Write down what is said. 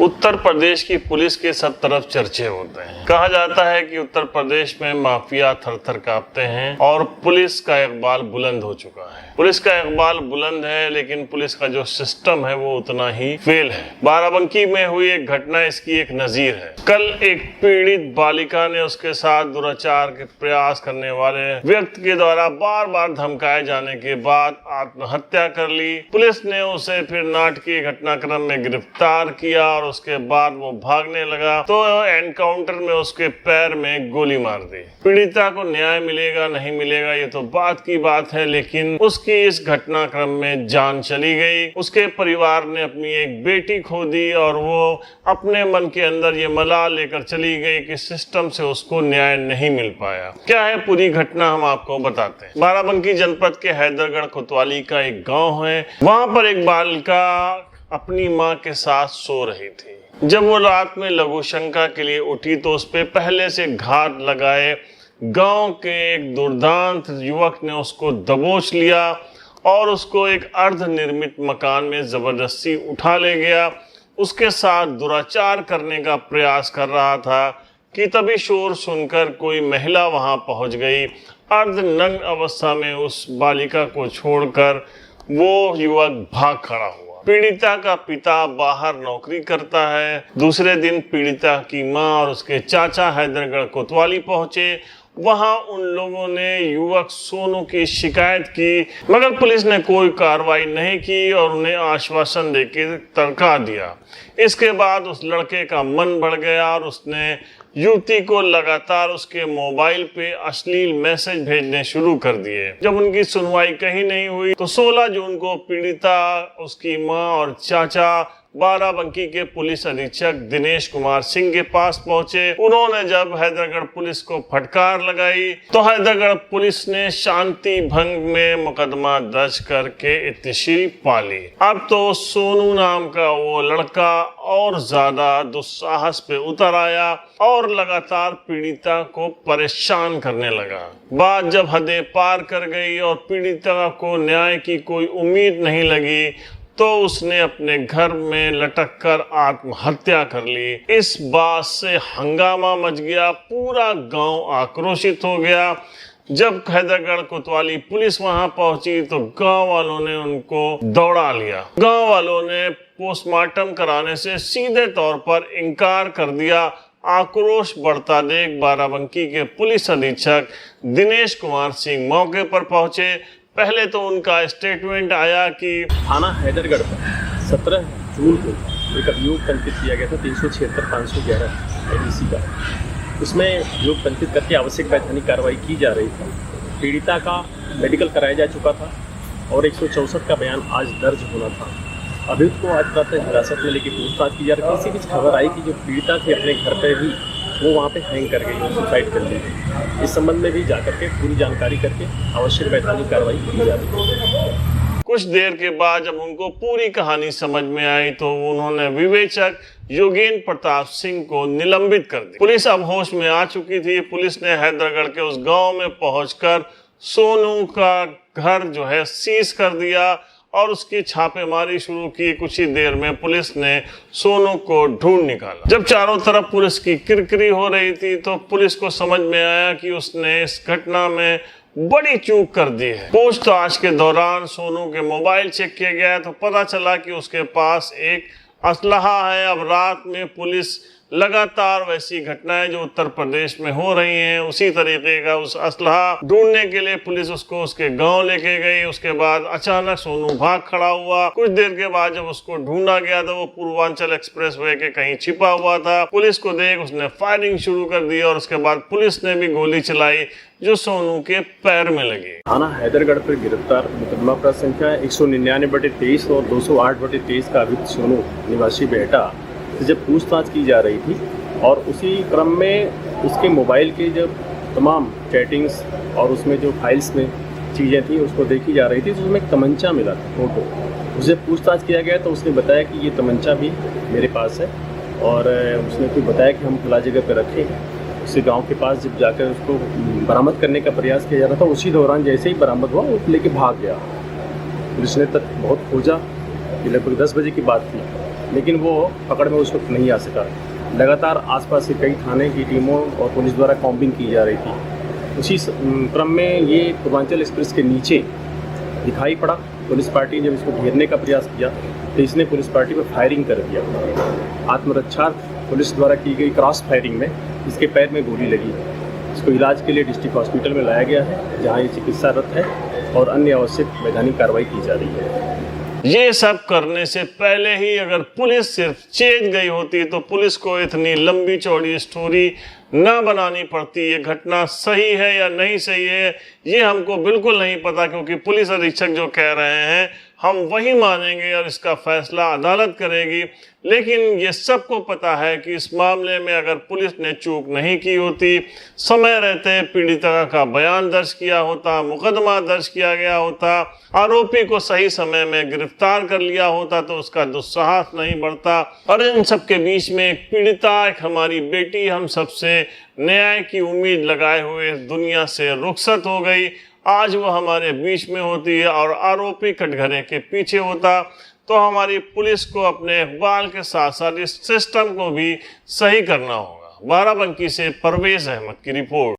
उत्तर प्रदेश की पुलिस के सब तरफ चर्चे होते हैं। कहा जाता है कि उत्तर प्रदेश में माफिया थर थर कांपते हैं और पुलिस का इकबाल बुलंद हो चुका है। पुलिस का इकबाल बुलंद है, लेकिन पुलिस का जो सिस्टम है वो उतना ही फेल है। बाराबंकी में हुई एक घटना इसकी एक नजीर है। कल एक पीड़ित बालिका ने उसके साथ दुराचार के प्रयास करने वाले व्यक्ति के द्वारा बार बार धमकाए जाने के बाद आत्महत्या कर ली। पुलिस ने उसे फिर नाटकीय घटनाक्रम में गिरफ्तार किया और उसके बाद वो भागने लगा तो एनकाउंटर में उसके पैर में गोली मार दी। पीड़िता को न्याय मिलेगा नहीं मिलेगा ये तो बात की बात है, लेकिन उसकी इस घटनाक्रम में जान चली गई। उसके परिवार ने अपनी एक बेटी खो दी और वो अपने मन के अंदर ये मलाल लेकर चली गई कि सिस्टम से उसको न्याय नहीं मिल पाया। क्या है पूरी घटना हम आपको बताते हैं। बाराबंकी जनपद के हैदरगढ़ कोतवाली का एक गाँव है। वहाँ पर एक बालिका अपनी माँ के साथ सो रही थी। जब वो रात में लघु शंका के लिए उठी तो उस पे पहले से घात लगाए गांव के एक दुर्दांत युवक ने उसको दबोच लिया और उसको एक अर्धनिर्मित मकान में जबरदस्ती उठा ले गया। उसके साथ दुराचार करने का प्रयास कर रहा था कि तभी शोर सुनकर कोई महिला वहां पहुंच गई। अर्धनग्न अवस्था में उस बालिका को छोड़कर वो युवक भाग खड़ा हुआ। पीड़िता का पिता बाहर नौकरी करता है। दूसरे दिन पीड़िता की मां और उसके चाचा हैदरगढ़ कोतवाली पहुंचे। वहां उन लोगों ने युवक सोनू की शिकायत की, मगर पुलिस ने कोई कार्रवाई नहीं की और उन्हें आश्वासन देकर तड़का दिया। इसके बाद उस लड़के का मन बढ़ गया और उसने युवती को लगातार उसके मोबाइल पे अश्लील मैसेज भेजने शुरू कर दिए। जब उनकी सुनवाई कहीं नहीं हुई तो 16 जून को पीड़िता, उसकी मां और चाचा बाराबंकी के पुलिस अधीक्षक दिनेश कुमार सिंह के पास पहुंचे। उन्होंने जब हैदरगढ़ पुलिस को फटकार लगाई तो हैदरगढ़ पुलिस ने शांति भंग में मुकदमा दर्ज करके इत्मीनान पा ली। अब तो सोनू नाम का वो लड़का और ज्यादा दुस्साहस पे उतर आया और लगातार पीड़िता को परेशान करने लगा। बात जब हदें पार कर गई और पीड़िता को न्याय की कोई उम्मीद नहीं लगी तो उसने अपने घर में लटक कर आत्महत्या कर ली। इस बात से हंगामा मच गया, पूरा गांव आक्रोशित हो गया। जब हैदरगढ़ कोतवाली पुलिस वहां पहुंची तो गांव वालों ने उनको दौड़ा लिया। गांव वालों ने पोस्टमार्टम कराने से सीधे तौर पर इनकार कर दिया। आक्रोश बढ़ता देख बाराबंकी के पुलिस अधीक्षक दिनेश कुमार सिंह मौके पर पहुंचे। पहले तो उनका स्टेटमेंट आया कि थाना हैदरगढ़ पर 17 जून को एक अभियोग पंचित किया गया था 376/511 IPC का। उसमें अभियोग पंचित करके आवश्यक वैधानिक कार्रवाई की जा रही थी। पीड़िता का मेडिकल कराया जा चुका था और 164 का बयान आज दर्ज होना था। अभियुक्त को आज प्रातः हिरासत में लेकर पूछताछ की जा रही थी। इसी बीच खबर आई कि जो पीड़िता थी अपने घर पर ही वो वहाँ पे हैंग कर गई, सुसाइड कर ली। इस संबंध में भी जाकर के पूरी जानकारी करके आवश्यक वैधानिक कार्रवाई की जा रही है। कुछ देर के बाद जब उनको पूरी कहानी समझ में आई तो उन्होंने विवेचक योगेंद्र प्रताप सिंह को निलंबित कर दिया। पुलिस अब होश में आ चुकी थी। पुलिस ने हैदरगढ़ के उस गांव में पहुंचकर सोनू का घर जो है सीज कर दिया और उसकी छापेमारी शुरू की। कुछ ही देर में पुलिस ने सोनू को ढूंढ निकाला। जब चारों तरफ पुलिस की किरकिरी हो रही थी तो पुलिस को समझ में आया कि उसने इस घटना में बड़ी चूक कर दी है। पूछताछ के दौरान सोनू के मोबाइल चेक किया गया तो पता चला कि उसके पास एक असलहा है। अब रात में पुलिस लगातार वैसी घटनाएं जो उत्तर प्रदेश में हो रही हैं उसी तरीके का उस असलहा ढूंढने के लिए पुलिस उसको उसके गांव लेके गई। उसके बाद अचानक सोनू भाग खड़ा हुआ। कुछ देर के बाद जब उसको ढूंढा गया तो वो पूर्वांचल एक्सप्रेसवे के कहीं छिपा हुआ था। पुलिस को देख उसने फायरिंग शुरू कर दी और उसके बाद पुलिस ने भी गोली चलाई जो सोनू के पैर में लगी। थाना हैदरगढ़ पर गिरफ्तार मुकदमा का संख्या 199/23 और 208/23 का अभियुक्त सोनू निवासी बेहटा जब पूछताछ की जा रही थी और उसी क्रम में उसके मोबाइल के जब तमाम चैटिंग्स और उसमें जो फाइल्स में चीज़ें थी उसको देखी जा रही थी तो उसमें एक तमंचा मिला था, फोटो। उससे पूछताछ किया गया तो उसने बताया कि ये तमंचा भी मेरे पास है और उसने फिर बताया कि हम खुला जगह पर रखे हैं। उसी गांव के पास जब जाकर उसको बरामद करने का प्रयास किया जा रहा था उसी दौरान जैसे ही बरामद हुआ वो लेके भाग गया। पुलिस ने तक बहुत खोजा। लगभग 10 बजे की बात थी लेकिन वो पकड़ में उस वक्त नहीं आ सका। लगातार आसपास से कई थाने की टीमों और पुलिस द्वारा कॉम्बिंग की जा रही थी। उसी क्रम में ये पूर्वांचल एक्सप्रेस के नीचे दिखाई पड़ा। पुलिस पार्टी ने जब इसको घेरने का प्रयास किया तो इसने पुलिस पार्टी पर फायरिंग कर दिया। आत्मरक्षार्थ पुलिस द्वारा की गई क्रॉस फायरिंग में इसके पैर में गोली लगी। इसको इलाज के लिए डिस्ट्रिक्ट हॉस्पिटल में लाया गया है, जहां ये चिकित्सारत है और अन्य आवश्यक वैधानिक कार्रवाई की जा रही है। ये सब करने से पहले ही अगर पुलिस सिर्फ चेत गई होती तो पुलिस को इतनी लंबी चौड़ी स्टोरी ना बनानी पड़ती। ये घटना सही है या नहीं सही है ये हमको बिल्कुल नहीं पता, क्योंकि पुलिस अधीक्षक जो कह रहे हैं हम वही मानेंगे और इसका फैसला अदालत करेगी। लेकिन ये सबको पता है कि इस मामले में अगर पुलिस ने चूक नहीं की होती, समय रहते पीड़िता का बयान दर्ज किया होता, मुकदमा दर्ज किया गया होता, आरोपी को सही समय में गिरफ्तार कर लिया होता तो उसका दुस्साहस नहीं बढ़ता। और इन सब के बीच में एक पीड़िता, एक हमारी बेटी, हम सबसे न्याय की उम्मीद लगाए हुए इस दुनिया से रुखसत हो गई। आज वो हमारे बीच में होती है और आरोपी कटघरे के पीछे होता, तो हमारी पुलिस को अपने इकबाल के साथ साथ इस सिस्टम को भी सही करना होगा। बाराबंकी से परवेज अहमद की रिपोर्ट।